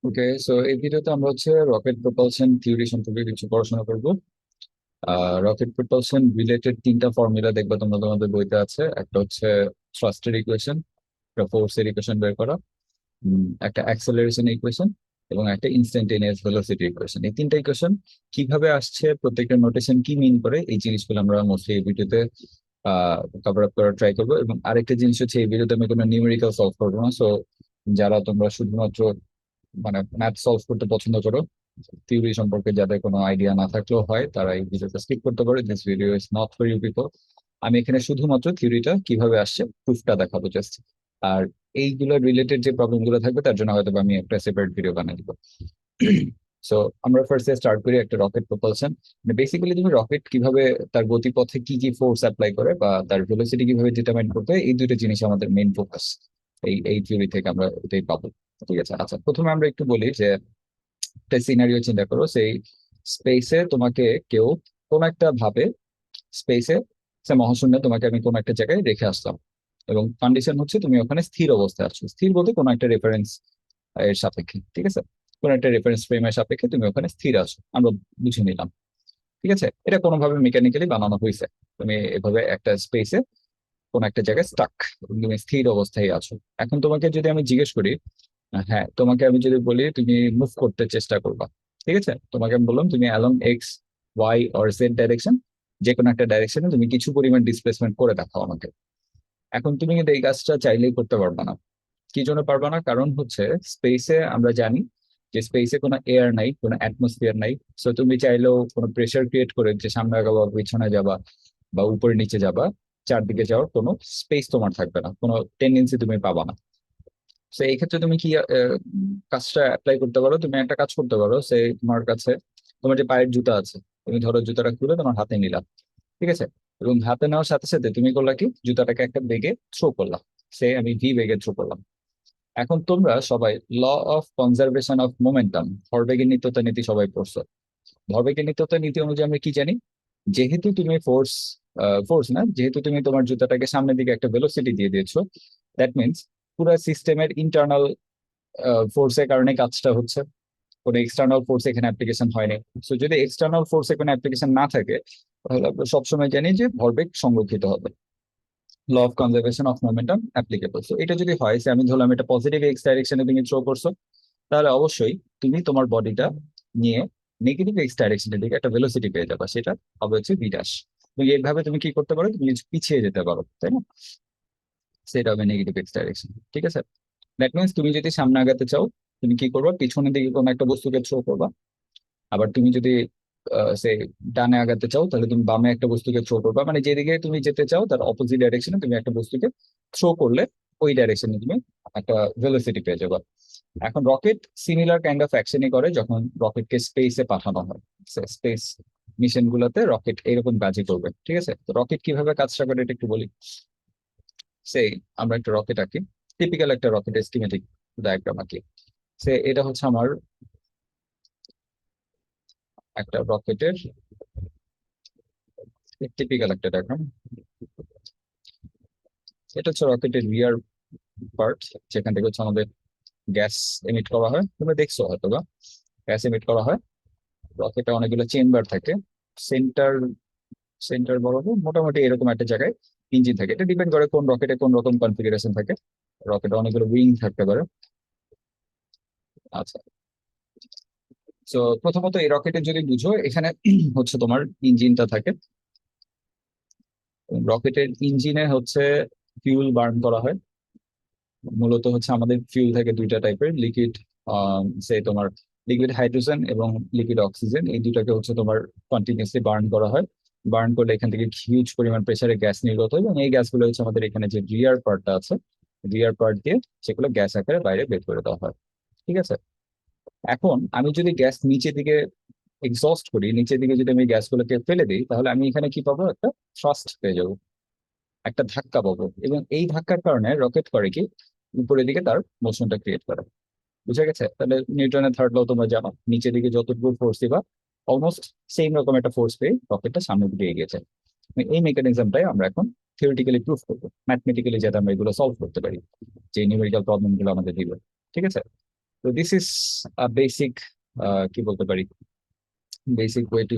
ওকে, so এই ভিডিওতে আমরা রকেট প্রপালশন থিওরি সম্পর্কে কিছু পড়াশোনা করব। রকেট প্রপালশন রিলেটেড তিনটা ফর্মুলা দেখবে তোমরা তোমাদের বইতে আছে। একটা থ্রাস্টের ইকুয়েশন, একটা ফোর্সের ইকুয়েশন বের করা, একটা অ্যাক্সেলারেশন ইকুয়েশন এবং একটা ইনস্ট্যান্টেনিয়াস ভেলোসিটি ইকুয়েশন। এই তিনটা ইকুয়েশন কিভাবে আসছে, প্রত্যেকটা নোটেশন কি মিন করে, এই জিনিসগুলো আমরা মোস্টলি এই ভিডিওতে কভার আপ করার ট্রাই করবো। এবং আরেকটা জিনিস হচ্ছে, এই ভিডিওতে আমি কোনো নিউমেরিক্যাল সলভ করবো না। সো যারা তোমরা শুধুমাত্র ম্যাথ সলভ করতে পছন্দ করো, থিওরি সম্পর্কে যাদের কোনো আইডিয়া না থাকলেও হয়, তারা এই ভিডিওটা স্কিপ করতে পারে। This video is not for you people. আমি এখানে শুধুমাত্র থিওরিটা কিভাবে আসছে প্রুফটা দেখাবো জাস্ট। আর এইগুলো রিলেটেড যে প্রবলেম গুলো থাকবে তার জন্য হয়তো বা আমি একটা সেপারেট ভিডিও বানিয়ে দিব। সো আমরা ফার্স্টে স্টার্ট করি একটা রকেট প্রপালশন। মানে বেসিক্যালি তুমি রকেট কিভাবে তার গতিপথে কি কি ফোর্স অ্যাপ্লাই করে বা তার ভেলোসিটি কিভাবে ডিটারমাইন করতে হয়, এই দুটো জিনিস আমাদের মেইন ফোকাস। এই থিওরি থেকে আমরা এটাই পাবো। ঠিক আছে, আচ্ছা, প্রথমে আমরা একটু বলি যে একটা সিনারিও চিন্তা করো। সেই স্পেসে তোমাকে কেউ কোন একটা ভাবে, স্পেসে সে মহাশূন্যে তোমাকে আমি কোন একটা জায়গায় রেখে আসলাম, এবং কন্ডিশন হচ্ছে তুমি ওখানে স্থির অবস্থায় আছো। স্থির বলতে কোনো একটা রেফারেন্স এর সাপেক্ষে, ঠিক আছে, কোন একটা রেফারেন্স ফ্রেমের সাপেক্ষে তুমি ওখানে স্থির আছো, আমরা বুঝে নিলাম। ঠিক আছে, এটা কোনোভাবে মেকানিক্যালি বানানো হয়েছে। তুমি এভাবে একটা স্পেসে কোন একটা জায়গায় স্টাক, তুমি স্থির অবস্থায় আছো। এখন তোমাকে যদি আমি জিজ্ঞেস করি, হ্যাঁ, তোমাকে আমি যদি বলি তুমি মুভ করতে চেষ্টা করবা, ঠিক আছে, তোমাকে আমি বললাম তুমি along X, Y or Z direction, যে কোনো একটা ডাইরেকশনে তুমি কিছু পরিমাণ ডিসপ্লেসমেন্ট করে দেখাও আমাকে। এখন তুমি কিন্তু এই কাজটা চাইলেই করতে পারবা না। কি জন্য পারবা না? কারণ স্পেসে আমরা জানি যে স্পেসে কোনো এয়ার নাই, কোনো অ্যাটমসফিয়ার নাই। সো তুমি চাইলেও কোনো প্রেশার ক্রিয়েট করে যে সামনে আগাবা, পিছনে যাবা বা উপরে নিচে যাবা, চারদিকে যাওয়ার কোনো স্পেস তোমার থাকবে না, কোনো টেন্ডেন্সি তুমি পাবা না। তো এই ক্ষেত্রে তুমি কি কাজটা অ্যাপ্লাই করতে পারো? তুমি একটা কাজ করতে পারো, সে তোমার কাছে তোমার যে পায়ের জুতা আছে, তুমি ধরো জুতাটা খুলে তোমার হাতে নিলাম, ঠিক আছে, এবং হাতে নেওয়ার সাথে সাথে তুমি করলা কি, জুতাটাকে একটা বেগে থ্রো করলাম। সে আমি ভি বেগে থ্রো করলাম। এখন তোমরা সবাই law of conservation of momentum, ভরবেগের নিত্যতা নীতি সবাই পড়ছো। ভরবেগের নিত্যতা নীতি অনুযায়ী আমরা কি জানি, যেহেতু তুমি ফোর্স, ফোর্স না, যেহেতু তুমি তোমার জুতাটাকে সামনের দিকে একটা ভেলোসিটি দিয়ে দিয়েছো, দ্যাট মিনস পুরো সিস্টেমের ইন্টারনাল ফোর্সের কারণে কাজটা হচ্ছে, কোনো এক্সটার্নাল ফোর্স এখানে অ্যাপ্লিকেশন হয়নি। তো যদি এক্সটার্নাল ফোর্সে কোনো অ্যাপ্লিকেশন না থাকে, তাহলে আমরা সবসময় জানি যে ভরবেগ সংরক্ষিত হবে। Law of conservation of momentum applicable. তো এটা যদি হয় যে আমি ধরলাম এটা পজিটিভ এক্স ডাইরেকশনে তুমি থ্রো করছো, তাহলে অবশ্যই তুমি তোমার বডিটা নিয়ে নেগেটিভ এক্স ডাইরেকশনের দিকে একটা ভেলোসিটি পেয়ে যাবে, সেটা হবে ভি ড্যাশ। তুমি এইভাবে তুমি কি করতে পারো, তুমি পিছিয়ে যেতে পারো, তাই না? সেটা হবে নেগেটিভ এক্স ডাইরেকশন, ঠিক আছে। দ্যাট মিনস তুমি যদি সামনে আগাতে চাও, তুমি কি করবা, পিছনের দিকে কোনো একটা বস্তুকে থ্রো করবা। আবার তুমি যদি সে ডানে আগাতে চাও, তাহলে তুমি বামে একটা বস্তুকে থ্রো করবা। মানে যেদিকে তুমি যেতে চাও তার অপোজিট ডাইরেকশনে তুমি একটা বস্তুকে থ্রো করলে ওই ডাইরেকশনে তুমি একটা ভেলোসিটি পেয়ে যাবে। এখন রকেট সিমিলার কাইন্ড অফ অ্যাকশনই করে যখন রকেটকে স্পেসে পাঠানো হয়। স্পেস মিশন গুলোতে রকেট এরকম কাজই করবে, ঠিক আছে। তো রকেট কিভাবে কাজটা করে এটা একটু বলি। সেই আমরা একটা রকেট আঁকি, টিপিক্যাল একটা রকেটের স্কিমেটিক ডায়াগ্রাম আঁকি। এটা হচ্ছে আমার একটা রকেটের টিপিক্যাল একটা ডায়াগ্রাম। এটা হচ্ছে রকেটের রিয়ার পার্ট, যেখান থেকে আমাদের গ্যাস এমিট করা হয়। তুমি দেখছো হয়তো বা, গ্যাস এমিট করা হয়। রকেটে অনেকগুলো চেম্বার থাকে। সেন্টার সেন্টার বরাবর মোটামুটি এরকম একটা জায়গায় ইঞ্জিন থাকে। এটা ডিপেন্ড করে কোন রকেটে কোন রকম কনফিগারেশন থাকে। রকেটে অনেকগুলো উইং থাকতে পারে। আচ্ছা, তো প্রথমত এই রকেটের যদি বুঝো, এখানে তোমার ইঞ্জিনটা থাকে। রকেটের ইঞ্জিনে ফিউল বার্ন করা হয়। মূলত আমাদের ফিউল থাকে দুইটা টাইপের, লিকুইড, তোমার লিকুইড হাইড্রোজেন এবং লিকুইড অক্সিজেন, এই দুটাকে তোমার কন্টিনিউসলি বার্ন করা হয়। বার্ন করলে এখান থেকে হিউজ পরিমাণ প্রেসারে গ্যাস নির্গত হয়, এবং এই গ্যাসগুলো আমাদের এখানে যে রিয়ার পার্টটা আছে, রিয়ার পার্ট দিয়ে সেগুলো গ্যাস আকারে বাইরে বের করে দেওয়া হয়, ঠিক আছে। এখন আমি যদি গ্যাস নিচের দিকে এক্সস্ট করি, নিচের দিকে যদি আমি গ্যাসগুলোকে ফেলে দিই, তাহলে আমি এখানে কি পাবো, একটা থ্রাস্ট পেয়ে যাবো, একটা ধাক্কা পাবো। এবং এই ধাক্কার কারণে রকেট করে কি, উপরের দিকে তার মোশনটা ক্রিয়েট করে। বুঝা গেছে? তাহলে নিউটনের থার্ড ল তোমরা জানো, নিচের দিকে যতটুকু ফোর্স দিবা অলমোস্ট সেম রকম একটা ফোর্স পেয়ে রকেটটা সামনের দিকে এগিয়ে যায়। এই মেকানিজমটাই আমরা এখন থিওরিটিক্যালি প্রুফ করবো, ম্যাথমেটিক্যালি, যাতে আমরা এগুলো সলভ করতে পারি, যে নিউমেরিক্যাল প্রবলেম গুলো আমাদের দিবে, ঠিক আছে। তো দিস ইজ বেসিক, কি বলতে পারি, basic way to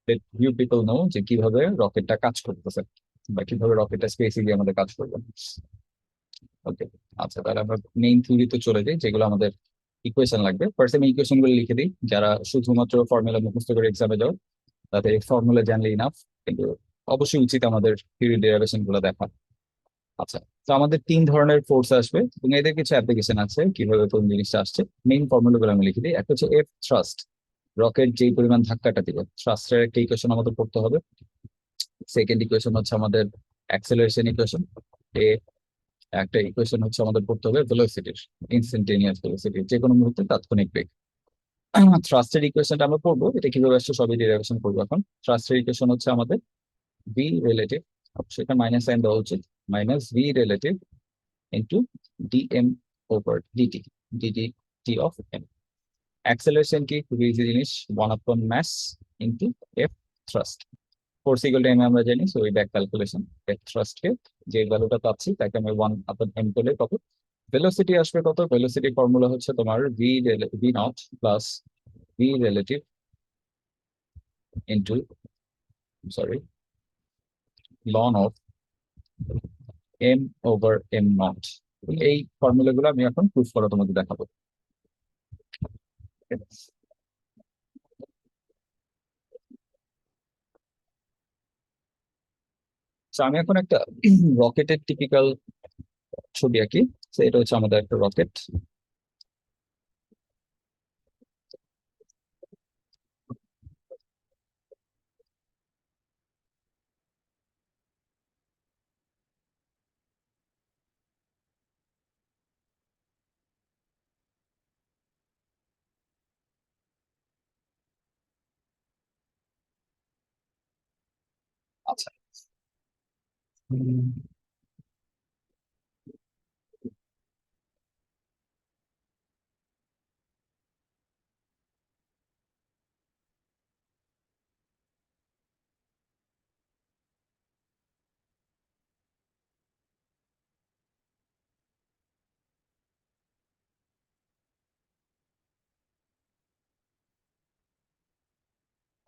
let you people know যে কিভাবে রকেটটা কাজ করতেছে বা কিভাবে রকেটটা স্পেসে গিয়ে আমাদের কাজ করবে। ওকে, আচ্ছা তাহলে আমরা মেইন থিওরিতে চলে যাই, যেগুলো আমাদের ইকুয়েশন লাগবে। ফার্স্ট আমি ইকুয়েশন গুলো লিখে দিই, যারা শুধুমাত্র ফর্মুলা মুখস্থ করে এক্সামে যাও তাদের ফর্মুলা জানলে ইনাফ, কিন্তু অবশ্যই উচিত আমাদের থিওরি ডেরিভেশন গুলো দেখা। আচ্ছা, তো আমাদের তিন ধরনের ফোর্স আসবে এবং এদের কিছু অ্যাপ্লিকেশন আছে কিভাবে কোন জিনিসটা আসছে। মেইন ফর্মুলা গুলো আমি লিখে দিই। একটা হচ্ছে এফ থ্রাস্ট, রকেট যেই পরিমাণ ধাক্কাটা দিবে থ্রাস্টের একটা ইকুয়েশন আমাদের পড়তে হবে। সেকেন্ড ইকুয়েশন হচ্ছে আমাদের অ্যাক্সেলারেশন ইকুয়েশন। এ একটা ইকুয়েশন হচ্ছে আমাদের পড়তে হবে ভেলোসিটির, ইনস্ট্যান্টেনিয়াস ভেলোসিটি, যে কোনো মুহূর্তে তাৎক্ষণিক বেগ। থ্রাস্টের ইকুয়েশনটা আমরা পড়বো, এটা কিভাবে আসছে সবই ডেরিভেশন করবো এখন। থ্রাস্টের ইকুয়েশন হচ্ছে আমাদের ভি রিলেটিভ, সেটা মাইনাস সাইন দেওয়া উচিত, minus v relative into dm over dt, dt t of m. Acceleration কি, খুবই ইজি জিনিস, 1/, mass into F thrust. Force equal to m আমরা জানি, সো এই ব্যাক ক্যালকুলেশন। এফ থ্রাস্টকে যে ভ্যালুটা পাচ্ছি তাকে আমি 1/m করলে কত ভেলোসিটি আসবে, কত ভেলোসিটি ফর্মুলা হচ্ছে তোমার v not plus v relative into, sorry, ln of m over m nought. এই ফর্মুলা গুলো আমি এখন প্রুফ করা তোমাদের দেখাবো। তো আমি এখন একটা রকেটের টিপিক্যাল ছবি আঁকি। তো এটা হচ্ছে আমাদের একটা রকেট। আচ্ছা,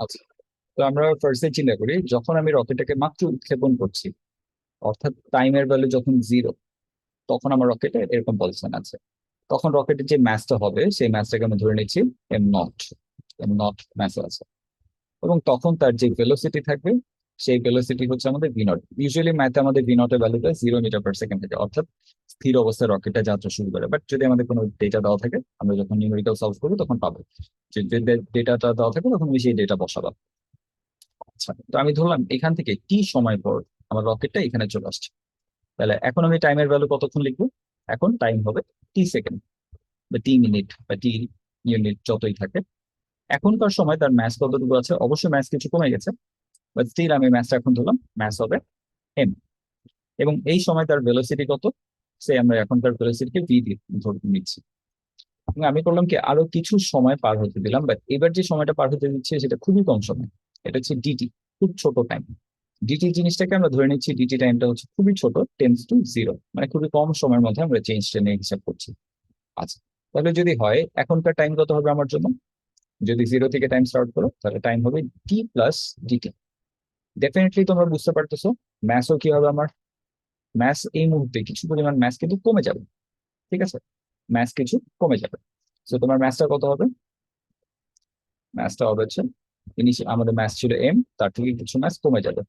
আচ্ছা, তো আমরা ফার্স্টে চিন্তা করি যখন আমি রকেটটাকে মাত্র উৎক্ষেপণ করছি, অর্থাৎ টাইমের ভ্যালু যখন 0, তখন আমার রকেটে এরকম পজিশন আছে। তখন রকেটের যে ম্যাসটা হবে সেই ম্যাসটাকে আমি ধরে নিচ্ছি m nought, m nought mass আছে। এবং তখন তার যে ভেলোসিটি থাকবে সেই ভেলোসিটি হচ্ছে আমাদের ভি নট। ইউজুয়ালি ম্যাথে আমাদের ভি নটের ভ্যালুটা 0 মিটার পার সেকেন্ড থাকে, অর্থাৎ স্থির অবস্থায় রকেটটা যাত্রা শুরু করে। বাট যদি আমাদের কোনো ডেটা দেওয়া থাকে, আমরা যখন নিউমেরিক্যাল সলভ করবো তখন পাবো যে ডেটাটা দেওয়া থাকে তখন আমি সেই ডেটা বসাবো। আচ্ছা, তো আমি ধরলাম এখান থেকে টি সময় পর আমার রকেটটা এখানে চলে আসছে। তাহলে এখন আমি টাইমের ভ্যালু কতক্ষণ লিখবো? এখন টাইম হবে টি সেকেন্ড বা টি মিনিট বা টি ইউনিট যতই থাকে। এখনকার সময় তার ম্যাস কতটুকু আছে? অবশ্যই ম্যাস কিছু কমে গেছে, বাট স্টিল আমি ম্যাসটা এখন ধরলাম, ম্যাস হবে এম। এবং এই সময় তার ভেলোসিটি কত? সে আমরা এখনকার ভেলোসিটিকে ভি দিয়ে ধরে নিচ্ছি। এবং আমি করলাম কি, আরো কিছু সময় পার হতে দিলাম, বাট এবার যে সময়টা পার হতে দিচ্ছে সেটা খুবই কম সময়। এটা হচ্ছে ডিটি, খুব ছোট টাইম। ডিটি জিনিসটাকে আমরা ধরে নিচ্ছি, ডিটি টাইমটা হচ্ছে খুবই ছোট, টেন্স টু জিরো, মানে খুবই কম সময়ের মধ্যে আমরা চেঞ্জটা নিয়ে হিসাব করছি। আচ্ছা, তাহলে যদি হয় এখনকার টাইম কত হবে আমার জন্য? যদি 0 থেকে টাইম স্টার্ট করো তাহলে টাইম হবে টি প্লাস ডিটি। ডেফিনেটলি তোমরা বুঝতে পারতেছো ম্যাসও কি হবে আমার, ম্যাস এই মুহূর্তে কিছু পরিমাণ ম্যাস কিন্তু কমে যাবে। ঠিক আছে, ম্যাস কিছু কমে যাবে। তো তোমার ম্যাসটা কত হবে? ম্যাসটা হবে হচ্ছে, আমাদের ম্যাস ছিল এম, তার থেকে কিছু ম্যাস কমে যাবে।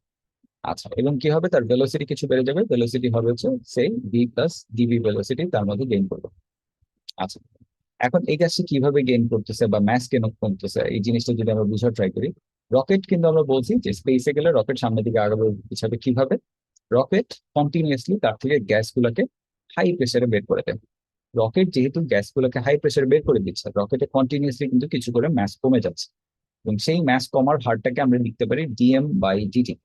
আচ্ছা, এবং কি হবে, তার ভেলোসিটি কিছু বেড়ে যাবে, ভেলোসিটি হবে হচ্ছে সেই ভি প্লাস ডিভি ভেলোসিটি, তার মধ্যে গেইন করবে। আচ্ছা, এখন এই কাজটা কিভাবে গেইন করতেছে বা ম্যাস কেন কমতেছে এই জিনিসটা যদি আমরা বুঝার ট্রাই করি। রকেট কিন্তু আমরা বলছি যে স্পেসে গেলে রকেট সামনের দিকে আগাবে পিছাবে কিভাবে? রকেট কন্টিনিউয়াসলি তার থেকে গ্যাস গুলাকে হাই প্রেসারে বের করে দেয়। রকেট যেহেতু গ্যাস গুলোকে হাই প্রেসারে বের করে দিচ্ছে, রকেটে কন্টিনিউয়াসলি কিন্তু কিছু করে ম্যাস কমে যাচ্ছে। এবং সেই ম্যাস কমার হারটাকে আমরা লিখতে পারি ডিএম বাই ডিটি।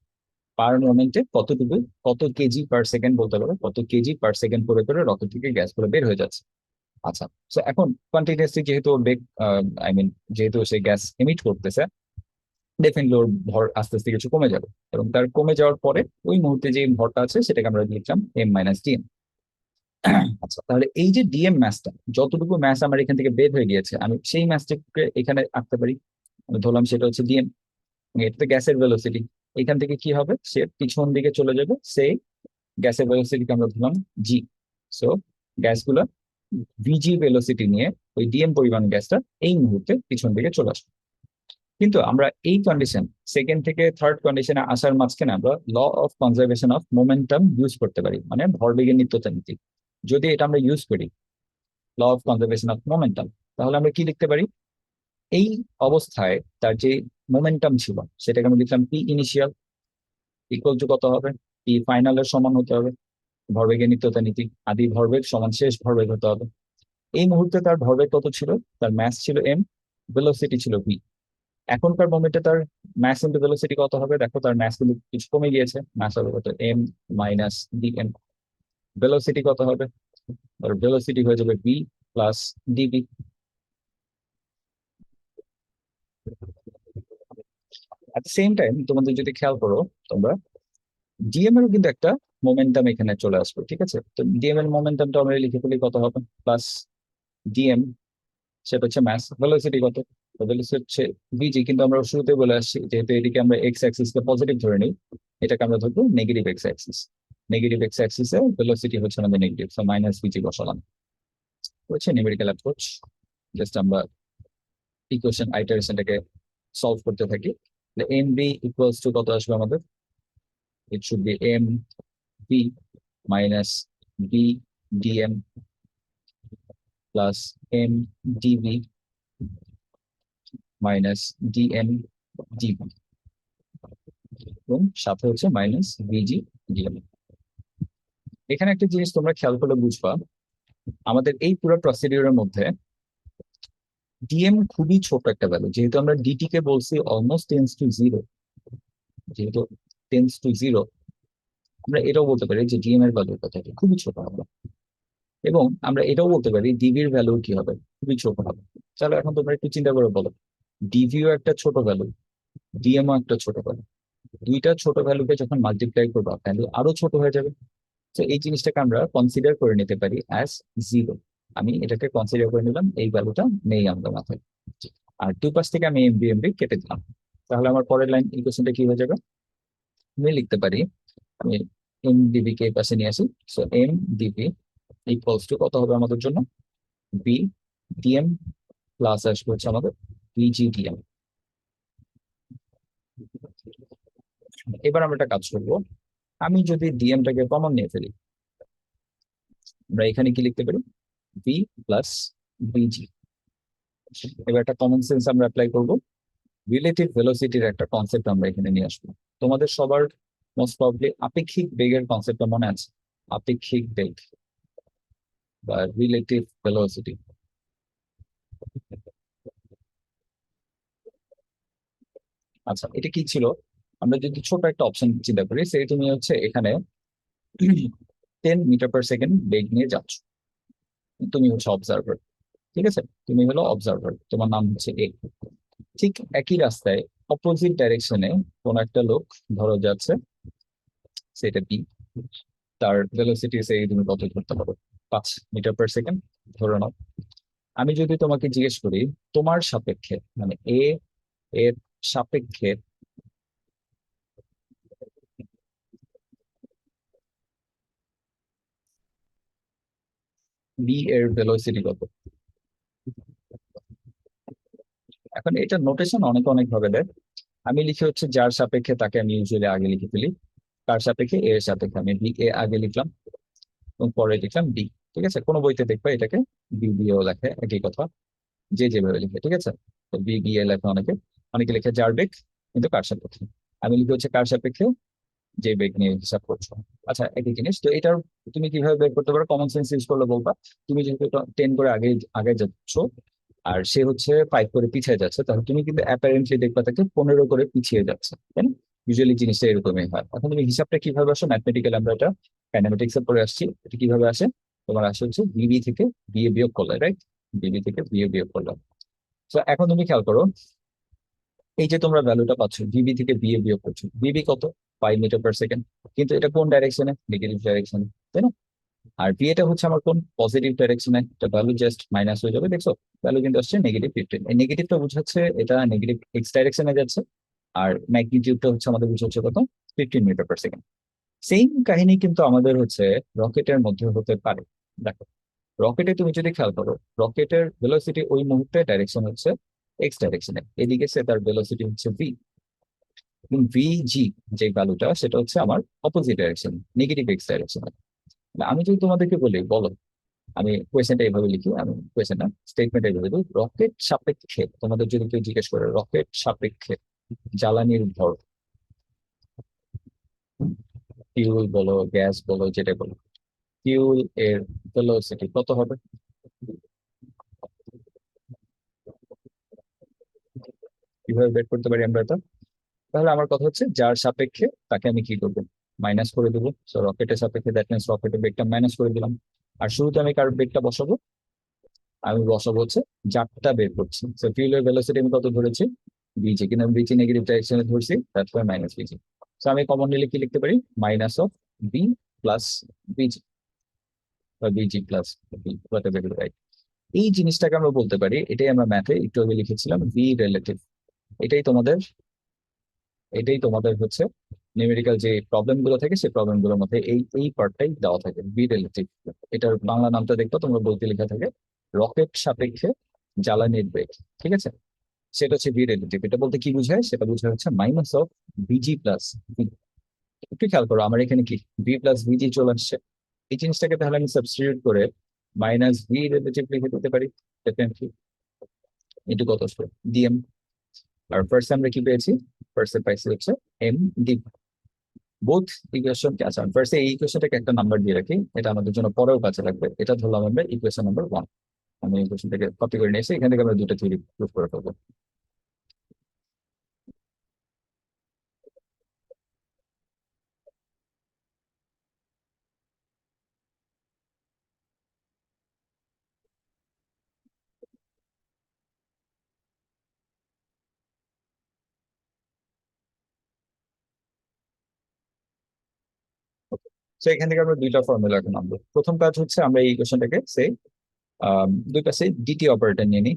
পার মোমেন্টে কতটুকু, কত কেজি পার সেকেন্ড বলতে পারো, কত কেজি পার সেকেন্ড করে করে রকেট থেকে গ্যাস গুলো বের হয়ে যাচ্ছে। আচ্ছা, তো এখন কন্টিনিউয়াসলি যেহেতু ওর বেগ, আই মিন যেহেতু সে গ্যাস এমিট করতেছে, ডেফিনেটলি ওর ভর আস্তে আস্তে কিছু কমে যাবে। এবং তার কমে যাওয়ার পরে ওই মুহূর্তে যে ভরটা আছে সেটাকে আমরা লিখলাম এম মাইনাস ডিএম। আচ্ছা, তাহলে এই যে ডিএম ম্যাসটা, যতটুকু ম্যাস আমার এখান থেকে বের হয়ে গিয়েছে, আমি সেই ম্যাসটাকে এখানে আঁকতে পারি। আমি ধরলাম সেটা হচ্ছে ডিএম, এটা গ্যাসের ভেলোসিটি। এখান থেকে কি হবে, সে পিছন দিকে চলে যাবে, সেই গ্যাসের ভেলোসিটিকে আমরা ধরলাম জি। সো গ্যাসগুলো ভিজি ভেলোসিটি নিয়ে ওই ডিএম পরিমাণ গ্যাসটা এই মুহূর্তে পিছন দিকে চলে আসবে। কিন্তু আমরা এই কন্ডিশন, সেকেন্ড থেকে থার্ড কন্ডিশনে আসার মাঝখানে আমরা law of conservation of momentum use করতে পারি, মানে ভরবেগের নিত্যতা নীতি। যদি এটা আমরা ইউজ করি, law of conservation of momentum, তাহলে আমরা কি লিখতে পারি, এই অবস্থায় তার যে মোমেন্টাম ছিল সেটাকে আমরা লিখলাম পি ইনিশিয়াল ইকুয়াল টু কত হবে, পি ফাইনালের সমান হতে হবে ভরবেগের নিত্যতা নীতি, আদি ভরবেগ সমান শেষ ভরবেগ হতে হবে। এই মুহূর্তে তার ভরবেগ কত ছিল, তার ম্যাস ছিল এম, ভেলোসিটি ছিল ভি। এখনকার মোমেন্টে তার ম্যাস ইন্টু ভেলোসিটি কত হবে, দেখো তার ম্যাস কিন্তু কিছু কমে গিয়েছে, ম্যাস হবে কত, m minus d m. Velocity কত হবে, ভেলোসিটি হয়ে যাবে v plus dv. At the same time তোমাদের যদি খেয়াল করো, তোমরা ডিএম এরও কিন্তু একটা মোমেন্টাম এখানে চলে আসবে, ঠিক আছে? তো ডিএম এর মোমেন্টামটা আমরা লিখে ফেলি, কত হবে, প্লাস ডিএম, সেটা হচ্ছে ম্যাস, ভেলোসিটি কত, ভেলোসিটি হচ্ছে ভিজি। কিন্তু আমরা শুরুতে বলে আসছি, যেহেতু এদিকে আমরা এক্স অ্যাক্সিস কে পজিটিভ ধরে নিই, এটাকে আমরা ধরবো negative X axis. Negative X অ্যাক্সিসে ভেলোসিটি হচ্ছে আমাদের নেগেটিভ, সো মাইনাস ভিজি বসালাম। হচ্ছে নিউমেরিক্যাল অ্যাপ্রোচ, জাস্ট আমরা ইকুয়েশন আইটারেশনটাকে সলভ করতে থাকি। এম বি ইকুয়ালস টু কত আসবে আমাদের, it should be M B minus B D M plus M D B minus D M D B, এবং সাথে হচ্ছে মাইনাস ভিজি ডিএম। এখানে একটা জিনিস তোমরা খেয়াল করলে বুঝবা, আমাদের এই পুরো প্রসিডিউরের মধ্যে ডিএম খুবই ছোট একটা ভ্যালু, যেহেতু আমরা ডিটি কে বলছি অলমোস্ট টেন্স টু জিরো, যেহেতু টেন্স টু জিরো, আমরা এটাও বলতে পারি যে ডিএম এর ভ্যালু কত, খুবই ছোট হবে। এবং আমরা এটাও বলতে পারি ডিভির ভ্যালু কি হবে, খুবই ছোট হবে। চলো এখন তোমরা একটু চিন্তা করে বলো, ডিভিও একটা ছোট ভ্যালু, ডিএমও একটা ছোট ভ্যালু, দুইটা ছোট ভ্যালুকে যখন মাল্টিপ্লাই করবো ভ্যালু আরো ছোট হয়ে যাবে। তো এই জিনিসটাকে আমরা কনসিডার করে নিতে পারি অ্যাজ জিরো। আমি এটাকে কনসিডার করে নিলাম, এই ভ্যালুটা নেই আমাদের মাথায়। আর দুই পাশ থেকে আমি এম বি এম বি কেটে দিলাম। তাহলে আমার পরের লাইন ইকুয়েশনটা কি হয়ে যাবে, আমি লিখতে পারি, আমি এম ডিবি কে এই পাশে নিয়ে আসি। So m dv equals to কত হবে আমাদের জন্য, বি ডিএম প্লাস আসবে হচ্ছে আমাদের ভিজি ডিএম। এবার আমরা একটা কাজ করবো, আমি যদি ডিএমটাকে কমন নিয়ে ফেলি, আমরা এখানে কি লিখতে পারি, বি প্লাস বিজি। এবার একটা কমন সেন্স আমরা অ্যাপ্লাই করবো, রিলেটিভ ভেলোসিটির একটা কনসেপ্ট আমরা এখানে নিয়ে আসবো। তোমাদের সবার মোস্ট প্রবলি আপেক্ষিক বেগের কনসেপ্টটা মনে আছে, আপেক্ষিক বেগ বা রিলেটিভ ভেলোসিটি। আচ্ছা, এটা কি ছিল, আমরা যদি ছোট একটা অপশন চিন্তা করি, সেই তুমি হচ্ছে এখানে 10 মিটার পার সেকেন্ড বেগ নিয়ে যাচ্ছ, তুমি হচ্ছে অবজারভার, ঠিক আছে? তুমি হলো অবজারভার, তোমার নাম হচ্ছে এ। ঠিক একই রাস্তায় অপোজিট ডাইরেকশনে কোন একটা লোক ধরো যাচ্ছে, সেটা বি, তার ভেলোসিটি সেই তুমি কত ধরতে পারো, 5 মিটার পার সেকেন্ড ধরে নাও। আমি যদি তোমাকে জিজ্ঞেস করি, তোমার সাপেক্ষে মানে এ এর সাপেক্ষে বি এর ভেলোসিটি কত, এখন এটা নোটেশন অনেক অনেক ভাবে দেয়। আমি লিখি হচ্ছে যার সাপেক্ষে তাকে আমি ইউজুয়ালি আগে লিখে ফেলি, তার সাপেক্ষে এ এর সাপেক্ষে আমি বি এ আগে লিখলাম এবং পরে লিখলাম ডি। ঠিক আছে, কোনো বইতে দেখবে এটাকে বি বি ও লেখে, একই কথা, যে যেভাবে লিখে, ঠিক আছে? তো বি বি এ লেখে অনেকে, অনেকে লিখে যার বেগ কিন্তু কার সাপেক্ষে, আমি লিখি হচ্ছে কার সাপেক্ষে যে বেগ নিয়ে হিসাব করছো। আচ্ছা, একই জিনিস তো এটার, তুমি কিভাবে বের করতে পারো, কমন সেন্স ইউজ করলে বলবা, তুমি যেহেতু 10 করে আগে আগে যাচ্ছ আর সে হচ্ছে 5 করে পিছিয়ে যাচ্ছে, তাহলে তুমি কিন্তু অ্যাপারেন্টলি দেখবা তাকে 15 করে পিছিয়ে যাচ্ছে, তাই না? ইউজুয়ালি জিনিসটা এরকমই হয়। এখন তুমি হিসাবটা কিভাবে আসো, ম্যাথমেটিক্যাল আমরা এটা কাইনেমেটিক্স এ পড়ে আসছি, এটা কিভাবে আসে, তোমার আসে হচ্ছে বিবি থেকে বিএ বিয়োগ করলে, রাইট? বিবি থেকে বিএ বিয়োগ করলে। তো এখন তুমি খেয়াল করো, এই যে তোমরা ভ্যালুটা পাচ্ছ, বিবি থেকে বিএ বিয়োগ করছো, বিবি কত, 5 মিটার পার সেকেন্ড, কিন্তু এটা কোন ডাইরেকশনে, নেগেটিভ ডাইরেকশনে, তাই না? আর ভি এটা হচ্ছে আমার কোন পজিটিভ ডাইরেকশনে একটা ভ্যালু জাস্ট মাইনাস হয়ে যাবে, দেখছো ভ্যালু কিন্তু আসছে -15। এই নেগেটিভটা বোঝাচ্ছে এটা নেগেটিভ এক্স ডাইরেকশনে যাচ্ছে, আর ম্যাগনিটিউডটা হচ্ছে আমাদের বোঝাচ্ছে কত, 15 মিটার পার সেকেন্ড। সেম কাহিনী কিন্তু আমাদের হচ্ছে রকেটের মধ্যে হতে পারে। দেখো রকেটে তুমি যদি খেয়াল করো, রকেটের ভেলোসিটি ওই মুহূর্তে ডাইরেকশন হচ্ছে এক্স ডাইরেকশনে, এদিকে সে তার ভেলোসিটি হচ্ছে ভি, এবং ভিজি যে ভ্যালুটা সেটা হচ্ছে আমার opposite direction, negative x direction. আমি যদি তোমাদেরকে বলি, বলো, আমি কোয়েশ্চেনটা এইভাবে লিখি, আমি কোয়েশ্চেন না স্টেটমেন্ট এইভাবে দিই, রকেট সাপেক্ষে তোমাদের যদি কেউ জিজ্ঞেস করে রকেট সাপেক্ষে জ্বালানির ভর, ফিউল বলো গ্যাস বলো যেটা বলো, ফিউল এর ভেলোসিটি কত হবে? কিভাবে বের করতে পারি আমরা এটা? তাহলে আমার কথা হচ্ছে যার সাপেক্ষে তাকে আমি কি করবো, মাইনাস করে দেবো। সো রকেটের সাপেক্ষে দ্যাট মিনস রকেটের বেগটা মাইনাস করে দিলাম। আর শুরুতে আমি কার বেগটা বসাবো? আমি বসাবো হচ্ছে যারটা বের করছি। সো ফিউলের ভেলোসিটি আমি কত ধরেছি, বিজি, কিন্তু আমি বিজি নেগেটিভ ডাইরেকশনে ধরছি, that's Y minus V G. So আমি কমন নিলে কি লিখতে পারি, minus of B plus V G, বা V G plus B, whatever you write. এই জিনিসটাকে আমরা বলতে পারি, এটাই আমরা ম্যাথে একটু আগে লিখেছিলাম ভি রিলেটিভ। এটাই তোমাদের এটাই তোমাদের হচ্ছে নিউমেরিক্যাল যে প্রবলেম গুলো থাকে সেই প্রবলেম গুলোর মধ্যে এই এই পার্টটাই দেওয়া থাকে, বি রিলেটিভ। এটার বাংলা নামটা দেখতো তোমরা বইতে লেখা থাকে রকেট সাপেক্ষে জ্বালানির বেগ। ঠিক আছে, সেটা হচ্ছে বি রিলেটিভ। এটা বলতে কি বোঝায়, সেটা বোঝায় হচ্ছে মাইনাস অফ বিজি প্লাস বি। একটু খেয়াল করো আমার এখানে কি বি প্লাস বিজি চলে আসছে, এই জিনিসটাকে তাহলে আমি সাবস্টিটিউট করে মাইনাস বি রিলেটিভ লিখে দিতে পারি, ডেফিনেটলি ইন্টু কত আসবে, ডিএম। আর ফার্স্ট আমরা কি পেয়েছি, ফার্স্টে পাইছি হচ্ছে এম ডি। বোথ ইকুয়েশনকে, আচ্ছা ফার্স্টে এই ইকুয়েশনটাকে একটা নাম্বার দিয়ে রাখি, এটা আমাদের জন্য পরেও কাজে লাগবে। এটা ধরলাম আমরা ইকুয়েশন নাম্বার 1। আমি ইকুয়েশনটাকে কপি করে নিয়েছি, এখান থেকে আমরা দুটো থিওরি প্রুভ করে ফেলবো। তো এখান থেকে আমরা দুইটা ফর্মুলা এখন আনবো। প্রথম কাজ হচ্ছে আমরা এই ইকুয়েশনটাকে সে দুই পাশে ডিটি অপারেটর নিয়ে নিই।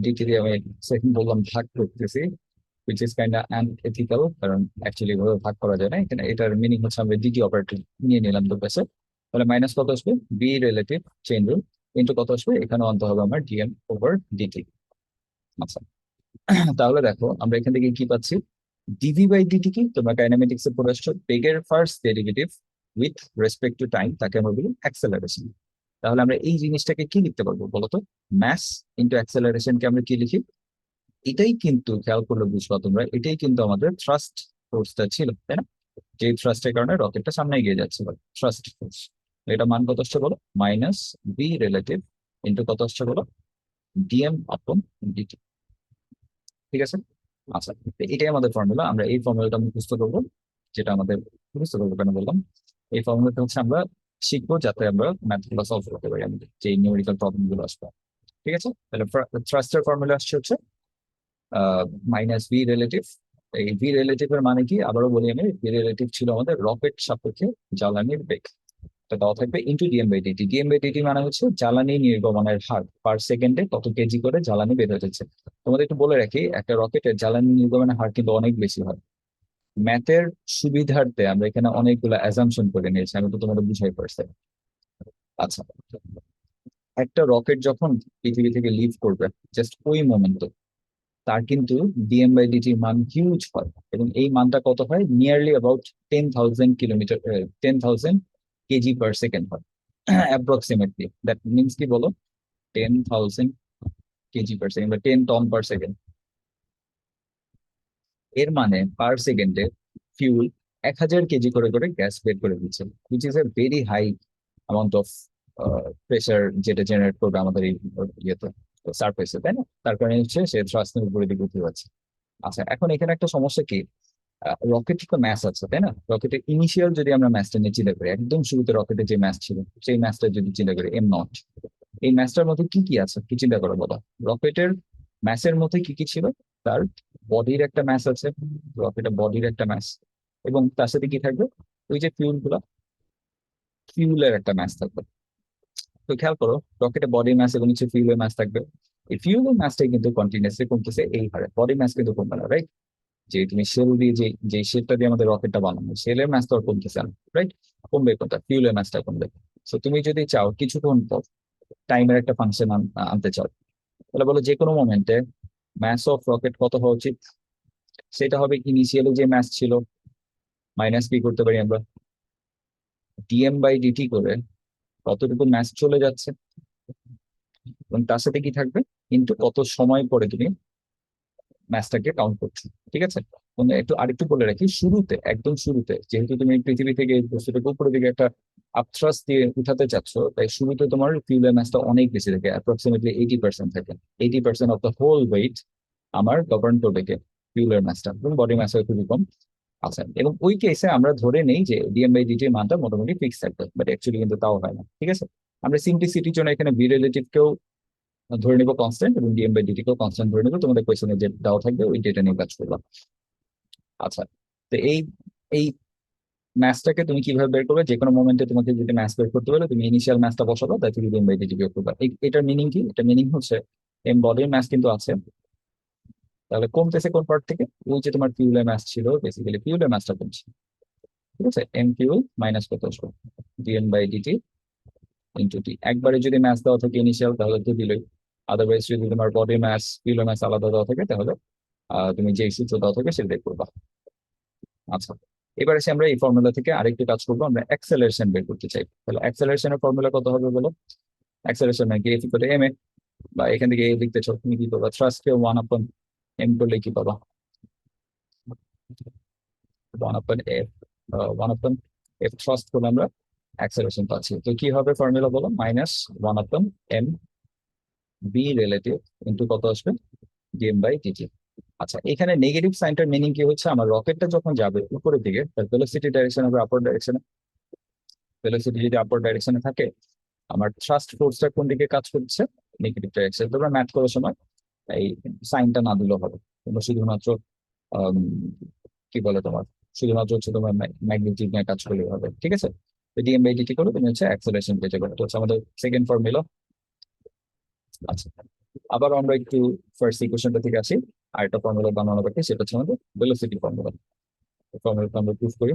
ডিটি দিয়ে আমি সেকেন্ড বললাম ভাগ করতেছি, which is kind of unethical, কারণ অ্যাকচুয়ালি এভাবে ভাগ করা যায় না। এখানে এটার মিনিং হচ্ছে আমরা ডিটি অপারেটর নিয়ে নিলাম দুই পাশে। তাহলে মাইনাস কত আসবে, v relative chain rule into কত আসবে, এখানে আনতে হবে আমার ডিএম ওভার ডিটি। আচ্ছা, তাহলে দেখো আমরা এখান থেকে কি পাচ্ছি, ডিভি বাই ডিটি কি তোমরা কাইনেমেটিক্স এ পড়ে আসছো, বেগের first derivative with respect to time, তাকে আমরা বলি অ্যাক্সেলারেশন। তাহলে আমরা এই জিনিসটাকে কি লিখতে পারবো বলতো, ম্যাস ইন্টু অ্যাক্সেলারেশনকে আমরা কি লিখি, এটাই কিন্তু খেয়াল করলে বুঝবা তোমরা, এটাই কিন্তু আমাদের থ্রাস্ট ফোর্সটা ছিল, তাই না? যে থ্রাস্টের কারণে রকেটটা সামনে এগিয়ে যাচ্ছে, থ্রাস্ট ফোর্স। এটা মান কত আসছে বলো, মাইনাস বি রিলেটিভ ইন্টু কত আসছে বলো, ডিএম আপন ডিটি। ঠিক আছে, আচ্ছা তো এটাই আমাদের ফর্মুলা। আমরা এই ফর্মুলাটা মুখস্থ করবো, যেটা আমাদের মুখস্থ করবো কেন বললাম, এই ফর্মুলাটা হচ্ছে আমরা শিখবো যাতে আমরা ম্যাথ গুলো সলভ করতে পারি, আমাদের যে নিউমেরিক্যাল প্রবলেম গুলো আসবে। ঠিক আছে, তাহলে থ্রাস্টের ফর্মুলা আসছে হচ্ছে মাইনাস ভি রিলেটিভ। এই ভি রিলেটিভ এর মানে কি আবারও বলি, আমি ভি রিলেটিভ ছিল আমাদের রকেট সাপেক্ষে জ্বালানির বেগ, তো দেওয়া থাকবে into dm by dt. Dm by dt মানে হচ্ছে জ্বালানি নির্গমনের হার, পার সেকেন্ডে কত কেজি করে জ্বালানি বের হয়ে যাচ্ছে। তোমাদের একটু বলে রাখি, একটা রকেটের জ্বালানি নির্গমনের হার কিন্তু অনেক বেশি হয়। ম্যাথের সুবিধার্থে আমরা এখানে অনেকগুলো অ্যাজাম্পশন করে নিয়েছি, আমি তো তোমাদের বুঝাই পারছি। আচ্ছা, একটা রকেট যখন পৃথিবী থেকে লিভ করবে, জাস্ট ওই মোমেন্ট তার কিন্তু ডিএম বাই ডিটির মান হিউজ হয়, এবং এই মানটা কত হয়, nearly about 10,000 kilometre, 10,000 KG per second হয় অ্যাপ্রক্সিমেটলি। দ্যাট মিনস কি বলো, 10,000 কেজি পার সেকেন্ড বা 10 টন পার সেকেন্ড। এর মানে পার সেকেন্ডে ফিউল 1,000 কেজি করে করে গ্যাস বের করে দিচ্ছে, which is a very high amount of pressure, যেটা জেনারেট করবে আমাদের এই ইয়েতে সারফেসে, তাই না? তার কারণে হচ্ছে সে থ্রাস্টের উপরে দিকে উঠে যাচ্ছে। আচ্ছা, এখন এখানে একটা সমস্যা কি, রকেটের তো ম্যাস আছে, তাই না? রকেটের ইনিশিয়াল যদি আমরা ম্যাসটা নিয়ে চিন্তা করি, একদম শুরুতে রকেটের যে ম্যাস ছিল সেই ম্যাসটা যদি চিন্তা করি m0, এই ম্যাসটার মধ্যে কি কি আছে কি চিন্তা করো বলো। রকেটের ম্যাসের মধ্যে কি কি ছিল, তার বডির একটা ম্যাস আছে, রকেটের বডির একটা ম্যাস, এবং তার সাথে কি থাকবে, ওই যে ফিউল গুলা, ফিউলের একটা ম্যাস থাকবে। তো খেয়াল করো, রকেটে বডি ম্যাস এবং হচ্ছে ফিউলের ম্যাস থাকবে। এই ফিউলের ম্যাসটাই কিন্তু কন্টিনিউসলি কমতেছে এই হারে, বডি ম্যাস কিন্তু কমবে না, রাইট? যে তুমি শেল দিয়ে যে শেলটা দিয়ে আমাদের রকেটটা বানানো, শেলের ম্যাস তো আর কমতেছে না, রাইট? কমবে কোনটা? ফিউলের ম্যাসটা কমবে। তো তুমি যদি চাও কিছুক্ষণ পর টাইমের একটা ফাংশন আনতে চাও, তাহলে বলো যে কোনো মোমেন্টে ম্যাস অফ রকেট কত হওয়া উচিত? সেটা হবে ইনিশিয়ালি যে ম্যাস ছিল মাইনাস কি করতে পারি আমরা, ডিএম বাই ডিটি করে কতটুকু ম্যাস চলে যাচ্ছে, এবং তার সাথে কি থাকবে, কিন্তু কত সময় পরে তুমি ম্যাচটাকে কাউন্ট করছো। ঠিক আছে? মানে একটু আরেকটু বলে রাখি, শুরুতে, একদম শুরুতে যেহেতু তুমি পৃথিবী থেকে এই বস্তুটাকে উপরের দিকে একটা আপথ্রাস্ট দিয়ে উঠাতে চাচ্ছ, তাই শুরুতে তোমার ফিউলের ম্যাসটা অনেক বেশি থাকে, অ্যাপ্রক্সিমেটলি 80% থাকে। 80% অফ দ্য হোল ওয়েট আমার গভর্ন করবে ফিউলের ম্যাসটা, এবং বডি ম্যাসটা খুবই কম। আচ্ছা, এবং ওই কেসে আমরা ধরে নেই যে ডিএম বাই ডিটির মানটা মোটামুটি ফিক্স থাকবে, বাট অ্যাকচুয়ালি কিন্তু তাও হয় না। ঠিক আছে? আমরা সিম্পলিসিটির জন্য এখানে ভি রিলেটিভ কেও ধরে নিবো কনস্ট্যান্ট, এবং ডিএম বাই ডিটি কেও কনস্ট্যান্ট ধরে নিবো। তোমাদের কোয়েশ্চেনে যে দেওয়া থাকবে ওই ডেটা নিয়ে কাজ করবা। আচ্ছা, তো এই এই ম্যাথটাকে তুমি কিভাবে বের করবে? যে কোনো মোমেন্টে তোমাকে যদি ম্যাথ বের করতে বলে, তুমি ইনিশিয়াল ম্যাথটা বসাবো, তাই থেকে ডিএম বাই ডিটি বের করবা। এটার মিনিং কি? এটা মিনিং হচ্ছে এম বডির ম্যাথ কিন্তু আছে, তাহলে কমতেছে কোন পার্ট থেকে? ওই যে তোমার ফিউলের ম্যাথ ছিল, বেসিক্যালি ফিউলের ম্যাথটা কমছে। ঠিক আছে? এম ফিউল মাইনাস কত আসবে, DM by DT into T. একবারে যদি ম্যাথ দেওয়া থাকে ইনিশিয়াল, তাহলে তো দিলই। আদারওয়াইজ যদি তোমার বডি ম্যাথ ফিউলের ম্যাথ আলাদা দেওয়া থাকে, তাহলে তুমি যে সূত্র দেওয়া থাকে সেটা বের করবা। আচ্ছা, এবার এসে আমরা এই ফর্মুলা থেকে আরেকটু কাজ করবো, আমরা অ্যাক্সেলারেশন বের করতে চাই। তাহলে অ্যাক্সেলারেশনের ফর্মুলা কত হবে বলো? অ্যাক্সেলারেশন মানে কি, F equal to M A, বা এখান থেকে এ লিখতে চাও, তুমি কি পাবা? থ্রাস্ট কে 1/m করলে কি পাবা? 1/f, 1/f থ্রাস্ট করলে আমরা অ্যাক্সেলারেশন পাচ্ছি। তো কি হবে ফর্মুলা বলো? -1/m বি রিলেটিভ ইন্টু কত আসবে, ডিএম বাই ডিটি। আচ্ছা, এখানে নেগেটিভ সাইনটার মিনিং কি হচ্ছে? আমার রকেটটা যখন যাবে উপরের দিকে, তার ভেলোসিটি ডাইরেকশন হবে আপার ডাইরেকশনে। ভেলোসিটি যদি আপার ডাইরেকশনে থাকে, আমার থ্রাস্ট ফোর্সটা কোন দিকে কাজ করছে? Negative direction. তোমরা ম্যাথ করার সময় এই সাইনটা না দিলেও হবে, তোমরা শুধুমাত্র আম, কি বলে তোমার, শুধুমাত্র হচ্ছে তোমার ম্যাগনিটিউড নিয়ে কাজ করলেই হবে। ঠিক আছে? ডিএম বাই ডিটি করে তুমি হচ্ছে অ্যাক্সেলারেশন পেয়ে যাবে। তো হচ্ছে আমাদের সেকেন্ড ফর্মুলা। আচ্ছা, আবার আমরা একটু ফার্স্ট ইকুয়েশনটা থেকে আসি। আর একটা ফর্মুলা বানানো বাকি, সেটা হচ্ছে আমাদের ভেলোসিটি ফর্মুলা। ফর্মুলাটা আমরা প্রুফ করি।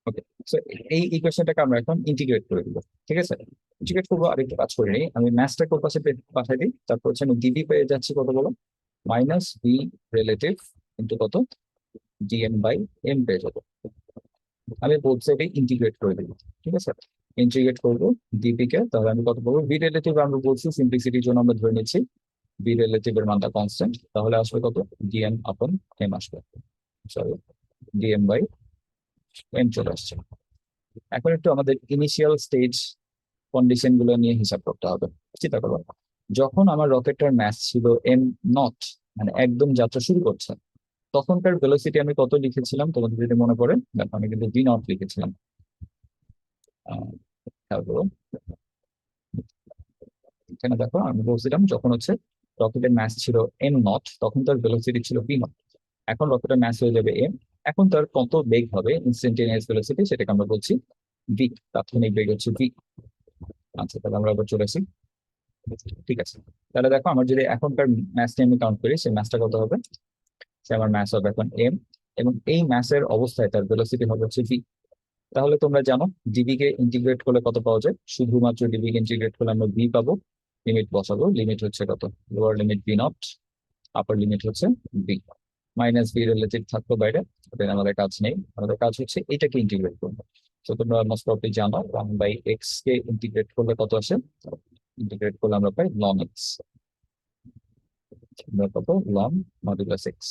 ওকে, সো এই ইকুয়েশনটাকে আমরা এখন ইন্টিগ্রেট করে দিব। ঠিক আছে? ইন্টিগ্রেট করবো, আর একটু কাজ করে নিই। আমি ম্যাথসটা কোর পাশে পাঠাই দিই, তারপর হচ্ছে আমি ডিভি পেয়ে যাচ্ছি কত বলো, মাইনাস বি রিলেটিভ ইন্টু কত, ডিএম বাই এম পেয়ে যাবো। আমি বোথ সাইডে ইন্টিগ্রেট করে দিব। ঠিক আছে? ইন্টিগ্রেট করবো ডিপি কে, তাহলে আমি কত পাবো? বি রিলেটিভ আমরা বলছি সিম্পলিসিটির জন্য আমরা ধরে নিচ্ছি বি রিলেটিভ এর মানটা কনস্ট্যান্ট, তাহলে আসবে কত, ডিএম আপন এম আসবে, সরি, ডিএম বাই এম চলে আসছে। এখন একটু আমাদের ইনিশিয়াল স্টেজ কন্ডিশন গুলো নিয়ে হিসাব করতে হবে। চিন্তা করো, যখন আমার রকেটটার ম্যাস ছিল এম নট, মানে একদম যাত্রা শুরু করছে, তখনকার ভেলোসিটি আমি কত লিখেছিলাম তোমাদের যদি মনে পড়ে? দেখো, আমি কিন্তু ভি নট লিখেছিলাম। খেয়াল করো, এখানে দেখো আমি বলছিলাম যখন হচ্ছে রকেটের ম্যাস ছিল এম নট, তখন তার ভেলোসিটি ছিল ভি নট। এখন রকেটের ম্যাস হয়ে যাবে এম, এখন তার কত বেগ হবে ইনস্ট্যান্টেনিয়াস ভেলোসিটি, সেটাকে আমরা বলছি ভি, তাৎক্ষণিক বেগ হচ্ছে ভি। আচ্ছা, তাহলে আমরা আবার চলে আসি। ঠিক আছে, তাহলে দেখো আমার যদি এখনকার ম্যাচটা আমি কাউন্ট করি, সেই ম্যাচটা কত হবে? সে আমার ম্যাচ হবে এখন এম, এবং এই ম্যাচের অবস্থায় তার ভেলোসিটি হবে হচ্ছে ভি। তাহলে তোমরা জানো ডিবি কে ইন্টিগ্রেট করলে কত পাওয়া যায়? শুধুমাত্র ডিবি কে ইন্টিগ্রেট করলে আমরা ভি পাবো। লিমিট বসাবো, লিমিট হচ্ছে কত, লোয়ার লিমিট ভি নট, আপার লিমিট হচ্ছে বি। মাইনাস বি রিলেটিভ থাকলো বাইরে, ওটা আমাদের কাজ নেই, আমাদের কাজ হচ্ছে এটাকে ইন্টিগ্রেট করবো। তো তোমরা মোস্ট প্রবলি জানো 1/x কে ইন্টিগ্রেট করলে কত আসে? ইন্টিগ্রেট করলে আমরা পাই লন এক্স, আমরা পাবো লন মডুলাস এক্স।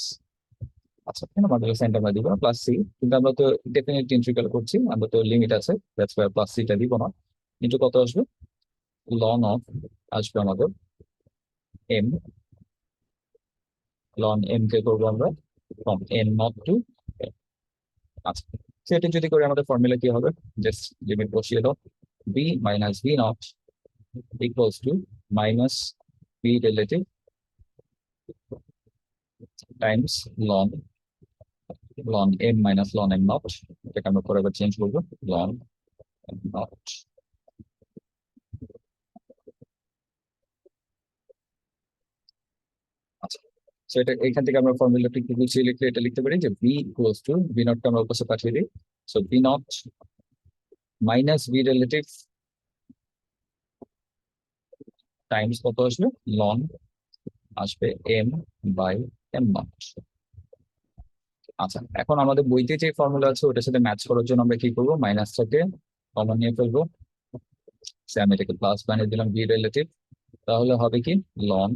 আচ্ছা, কেন মডুলাস সাইনটা আমরা দিব না, প্লাস সি, কিন্তু আমরা তো ডেফিনেট ইন্টিগ্রাল করছি, আমরা তো লিমিট আছে, দ্যাটস ওয়াই প্লাস সিটা দিব না। কিন্তু কত আসবে? লন অফ, আসবে আমাদের এম, লন এম কে করবো আমরা ফ্রম এন নট টু। আচ্ছা, সেটা যদি করে আমাদের ফর্মুলা কি হবে? জাস্ট লিমিট বসিয়ে দাও, B minus B not equals to minus B relative times ln ln M minus ln M not, এটাকে আমরা পরে আবার চেঞ্জ করবো লন এম নট। আচ্ছা, তো এটা এখান থেকে আমরা ফর্মুলাটি কি গুছিয়ে লিখলে এটা লিখতে পারি যে ভি ইকুয়ালস টু ভি নটটা আমরা উপরে পাঠিয়ে দিই। So V naught minus v relative Times কত আসবে লন আসবে এম বাই এম নট। আচ্ছা, এখন আমাদের বইতে যে ফর্মুলা আছে ওটার সাথে ম্যাচ করার জন্য আমরা কি করবো, মাইনাসটাকে কমন নিয়ে ফেলবো। আমি এটাকে প্লাস বানিয়ে দিলাম ভি রিলেটিভ, তাহলে হবে কি লন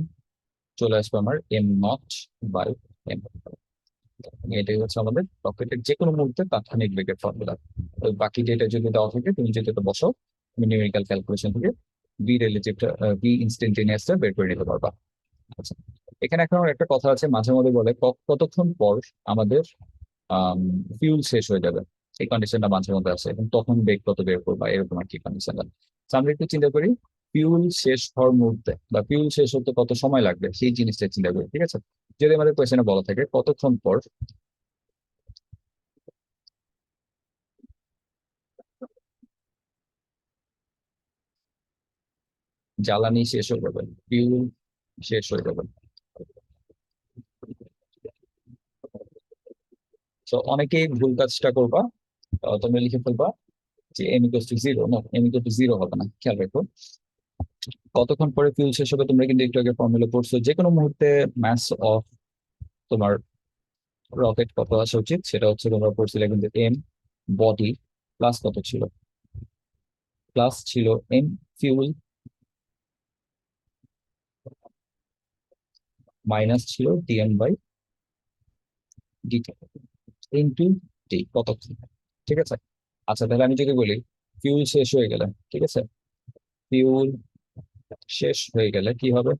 চলে আসবে আমার এম নট বাই এম। এটাই হচ্ছে আমাদের রকেটের যে কোনো মুহূর্তে তাৎক্ষণিক বেগের ফর্মুলা। বাকি ডেটা যদি দেওয়া থাকে তুমি যদি এটা বসাও, তুমি নিউমেরিক্যাল ক্যালকুলেশন থেকে বি রিলেটিভটা বি ইনস্ট্যান্টেনিয়াসটা বের করে নিতে পারবা। আচ্ছা, এখানে এখন আমার একটা কথা আছে, মাঝে মধ্যে বলে কতক্ষণ পর আমাদের ফিউল শেষ হয়ে যাবে, এই কন্ডিশনটা মাঝে মধ্যে আছে, এবং তখন বেগ কত বের করবা এরকম আর কি কন্ডিশনটা। আমরা একটু চিন্তা করি ফিউল শেষ হওয়ার মুহূর্তে বা ফিউল শেষ হতে কত সময় লাগবে সেই জিনিসটা চিন্তা করি, ঠিক আছে। যদি আমাদের কোয়েশ্চেনে বলা থাকে কতক্ষণ পর জ্বালানি শেষ হয়ে যাবে, ফিউল শেষ হয়ে যাবে। তো অনেকেই ভুল কাজটা করবা, তোমরা লিখে ফেলবা যে M equal to zero. No, M equal to zero হবে না, খেয়াল রাখো কতক্ষণ পরে ফিউল শেষ হবে। তোমরা কিন্তু একটু আগে ফর্মুলা পড়ছো, যে কোনো মুহূর্তে মাস অফ তোমার রকেট কত আসা উচিত, সেটা হচ্ছে তোমরা পড়ছিলে কিন্তু এম বডি প্লাস কত ছিল, প্লাস ছিল এম ফিউল মাইনাস ছিল DM by DT into T কতক্ষণ, ঠিক আছে। আচ্ছা, তাহলে আমি যদি বলি ফিউল শেষ হয়ে গেলে, ঠিক আছে, ফিউল শেষ হয়ে গেলে কি হবে,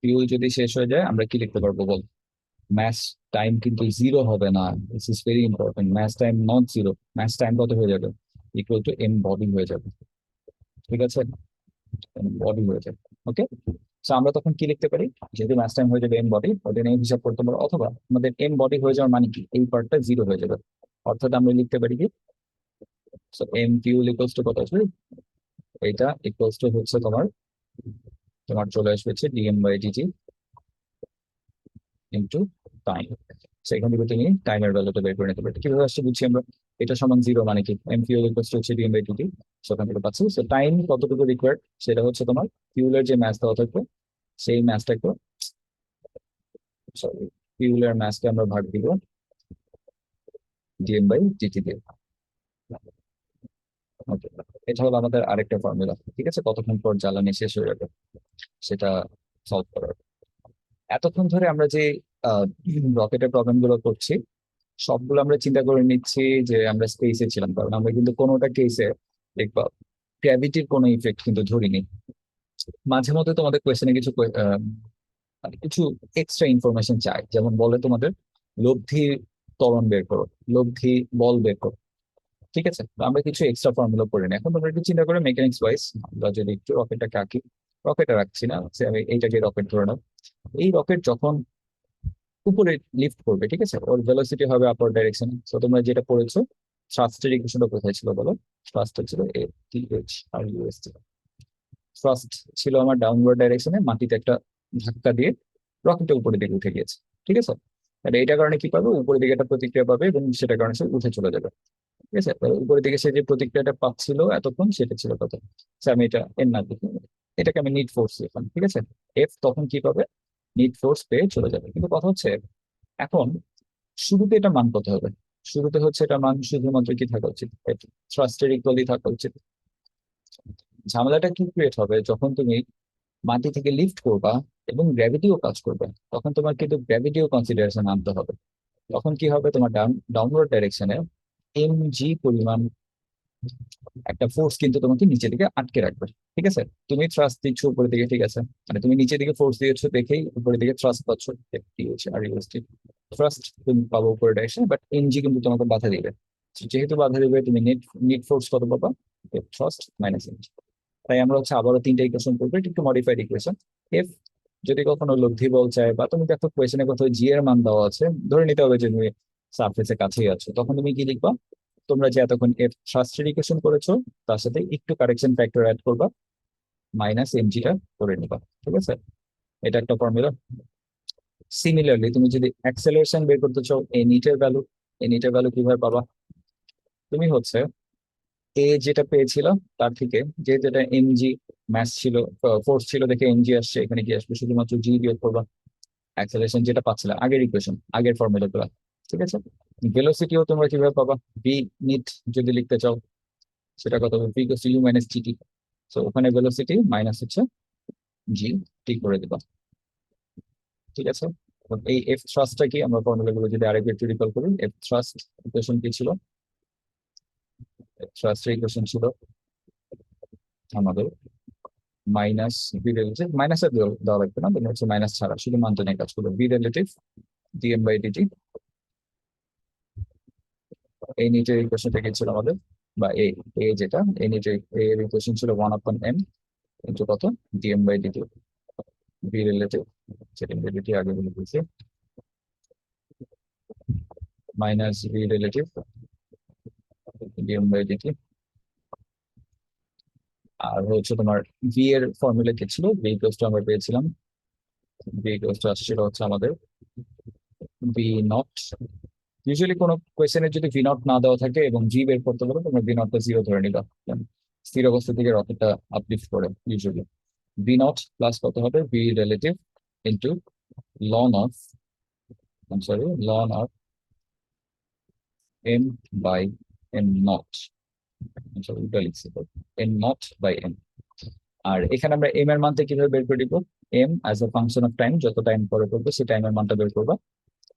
ফিউল যদি শেষ হয়ে যায় আমরা কি লিখতে পারবো বল। ম্যাচ টাইম কিন্তু জিরো হবে না, this is very important, match time not zero, match time কত হয়ে যাবে ইকুয়াল টু এম বডি হয়ে যাবে, ঠিক আছে, বডি হয়ে যাবে। ওকে, তো আমরা তখন কি লিখতে পারি, যেহেতু ম্যাচ টাইম হয়ে যাবে এম বডি, ওটা নিয়ে হিসাব করতে পারো, অথবা আমাদের এম বডি হয়ে যাওয়ার মানে কি এই পার্টটা জিরো হয়ে যাবে, অর্থাৎ আমরা লিখতে পারি কি এম ফিউল ইকুয়ালস টু কত আসবে, এটা ইকুয়ালস টু হচ্ছে তোমার তোমার চলে আসবে হচ্ছে DM by DT into time. সেখান থেকে তুমি টাইমের ভ্যালুটা বের করে নিতে পারবে। কিভাবে আসছে বুঝছি আমরা, এটা সমান জিরো মানে কি এম ফিউল ইকুয়ালস টু হচ্ছে ডিএম বাই ডিটি, সেখান থেকে পাচ্ছি। সো টাইম কতটুকু রিকোয়ার্ড সেটা হচ্ছে তোমার ফিউলের যে ম্যাচ দেওয়া থাকবে সেই ম্যাচটাকে, সরি, ফিউলের ম্যাচকে আমরা ভাগ দিব ডিএম বাই ডিটি দিয়ে। Okay, এটা হলো আমাদের আরেকটা ফর্মুলা, ঠিক আছে, কতক্ষণ পর জ্বালানি শেষ হয়ে যাবে সেটা সলভ করার। এতক্ষণ ধরে আমরা যে রকেটের প্রবলেম গুলো করছি সবগুলো আমরা চিন্তা করে নিচ্ছি যে আমরা স্পেসে ছিলাম, কারণ আমরা কিন্তু কোনোটা কেসে দেখবা গ্র্যাভিটির কোনো ইফেক্ট কিন্তু ধরিনি। মাঝে মধ্যে তোমাদের কোয়েশ্চেনে কিছু মানে কিছু এক্সট্রা ইনফরমেশন চাই, যেমন বলে তোমাদের লব্ধি ত্বরণ বের করো, লব্ধি বল বের করো, ঠিক আছে। তো আমরা কিছু এক্সট্রা ফর্মুলা পড়ে নিই। এখন তোমরা একটু চিন্তা করে মেকানিক্স ওয়াইজ আমরা যদি একটু রকেটটাকে আঁকি, রকেটে রাখছি না, আমি এইটাকে রকেট ধরে নাও। এই রকেট যখন উপরে লিফট করবে, ঠিক আছে, ওর ভেলোসিটি হবে আপার ডাইরেকশনে। তো তোমরা যেটা পড়েছো থ্রাস্টের ইকুয়েশনটা কোথায় ছিল বলো, থ্রাস্ট ছিল এ T H R US. Thrust ছিল আমার ডাউনওয়ার্ড ডাইরেকশনে, মাটিতে একটা ধাক্কা দিয়ে রকেটটা উপরের দিকে উঠে গিয়েছে, ঠিক আছে। তাহলে এইটার কারণে কি পাবে, উপরের দিকে একটা প্রতিক্রিয়া পাবে এবং সেটার কারণে সে উঠে চলে যাবে, ঠিক আছে। এবার উপরের দিকে সে যে প্রতিক্রিয়াটা পাচ্ছিল এতক্ষণ সেটা ছিল কত, আমি এটা এর না লিখি, এটাকে আমি নিট ফোর্স লিখলাম, ঠিক আছে। এফ তখন কি পাবে, নিট ফোর্স পেয়ে চলে যাবে। কিন্তু কথা হচ্ছে এখন শুরুতে এটা মান কত হবে, শুরুতে হচ্ছে এটা মান শুধুমাত্র কি থাকা উচিত, থ্রাস্টের ইকুয়ালি থাকা উচিত। ঝামেলাটা কি ক্রিয়েট হবে যখন তুমি মাটি থেকে লিফট করবা এবং গ্র্যাভিটিও কাজ করবে, তখন তোমার কিন্তু গ্র্যাভিটিও কনসিডারেশন আনতে হবে। তখন কি হবে, তোমার ডাউনওয়ার্ড ডাইরেকশনে এম জি পরিমাণ একটা ফোর্স কিন্তু তোমাকে নিচে দিকে আটকে রাখবে, ঠিক আছে। তুমি থ্রাস্ট দিচ্ছ উপরের দিকে, ঠিক আছে, মানে তুমি নিচে দিকে ফোর্স দিয়েছো দেখেই উপরের দিকে থ্রাস্ট পাচ্ছ, আর ইউএসটি থ্রাস্ট তুমি পাবো উপরে ডাইরেকশন, বাট এনজি কিন্তু তোমাকে বাধা দিবে। যেহেতু বাধা দিবে, তুমি নেট নিট ফোর্স কত পাবা? F thrust minus M. তাই আমরা হচ্ছে আবারও তিনটা ইকুয়েশন করবো, এটা একটু মডিফাইড ইকুয়েশন। এফ যদি কখনো লব্ধি বল চায়, বা তুমি দেখো কোয়েশনে কোথাও জি এর মান দেওয়া আছে, ধরে নিতে হবে যে তুমি সারফেসের কাছেই আছো, তখন তুমি কি লিখবা? তোমরা যে এতক্ষণ এফ থ্রাস্টের ইকুয়েশন করেছো, তার সাথে একটু কারেকশন ফ্যাক্টর অ্যাড করবা, মাইনাস এমজিটা করে নিবা। ঠিক আছে, এটা একটা ফর্মুলা। সিমিলারলি তুমি যদি অ্যাক্সেলারেশন বের করতে চাও, এ নিটের ভ্যালু কিভাবে পাবা? তুমি হচ্ছে এ যেটা পেয়েছিল তার থেকে, যে যেটা এমজি ম্যাস ছিল, ফোর্স ছিল দেখে এমজি আসছে, এখানে কি আসবে? শুধুমাত্র জি বিয়োগ করবা। অ্যাক্সেলারেশন যেটা পাচ্ছিলাম আগের ইকুয়েশন, আগের ফর্মুলা গুলা। ঠিক আছে, ভেলোসিটিও তোমরা কিভাবে পাবা? বি নিট যদি লিখতে চাও, সেটা কত হবে? V equals to U minus GT. So ওখানে ভেলোসিটি মাইনাস হচ্ছে জি টি করে দিবা। ঠিক আছে, তো এই এফ থ্রাস্টটা কি, আমরা ফর্মুলা গুলো যদি আরেকবার একটু রিকল করি, এফ থ্রাস্ট ইকুয়েশন কি ছিল? থ্রাস্টের ইকুয়েশন ছিল আমাদের মাইনাস বি রিলেটিভ, মাইনাস এর দেওয়া লাগবে না, তুমি হচ্ছে মাইনাস ছাড়া শুধু মানটা নিয়ে কাজ করবে, B relative DM by DT. এই নিচের ইকুয়েশনটা কি ছিল আমাদের, বা এ, এ যেটা এই নিচে এর ইকুয়েশন ছিল 1/m ইন্টু কত? D M by D T. B relative, সেটা ডিটি আগে বলে দিয়েছি, minus B relative DM by D T. আর হচ্ছে তোমার ভি এর ফর্মুলা কি ছিল? ভি ইকুয়ালস টু আমরা পেয়েছিলাম, ভি ইকুয়ালস টু আসছিল হচ্ছে আমাদের ভি নট। ইউজুয়ালি কোনো কোয়েশ্চেনে যদি ভি নট না দেওয়া থাকে এবং জি বের করতে বলো, তোমরা ভি নটটা জিরো ধরে নিবা, কারণ স্থির অবস্থা থেকে রকেটটা আপলিফট করে ইউজুয়ালি। ভি নট প্লাস কত হবে? V relative into ln of, sorry, ln of M by M not. Sorry, ওটা লিখছি, এম নট বাই এম। আর এখানে আমরা এম এর মানটা কিভাবে বের করে দিব? M as a function of time, যত টাইম পরে করবে সেই টাইমের মানটা বের করবা,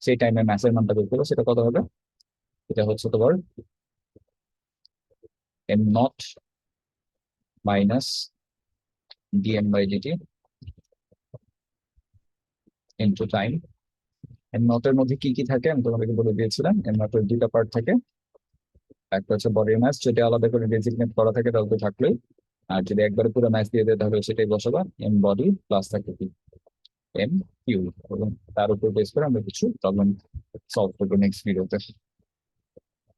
সেই টাইমের ম্যাসের মানটা বের করবো, সেটা কত হবে? এটা হচ্ছে তোমার M naught minus D M by DT into time. M নটের মধ্যে কি কি থাকে আমি তোমাদেরকে বলে দিয়েছিলাম, এম নটের দুইটা পার্ট থাকে, একটা হচ্ছে বডি ম্যাস, যেটা আলাদা করে ডেজিগনেট করা থাকে তাহলে তো থাকলেই, আর যদি একবারে পুরো ম্যাচ দিয়ে দেয় তাহলে সেটাই বসাবা, এম বডি প্লাস থাকে কি? M Q. এবং তার উপর বেস করে আমরা কিছু প্রবলেম সলভ করবো নেক্সট ভিডিওতে।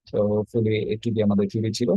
তো হোপফুলি একটু দিয়ে আমাদের থিওরি ছিল।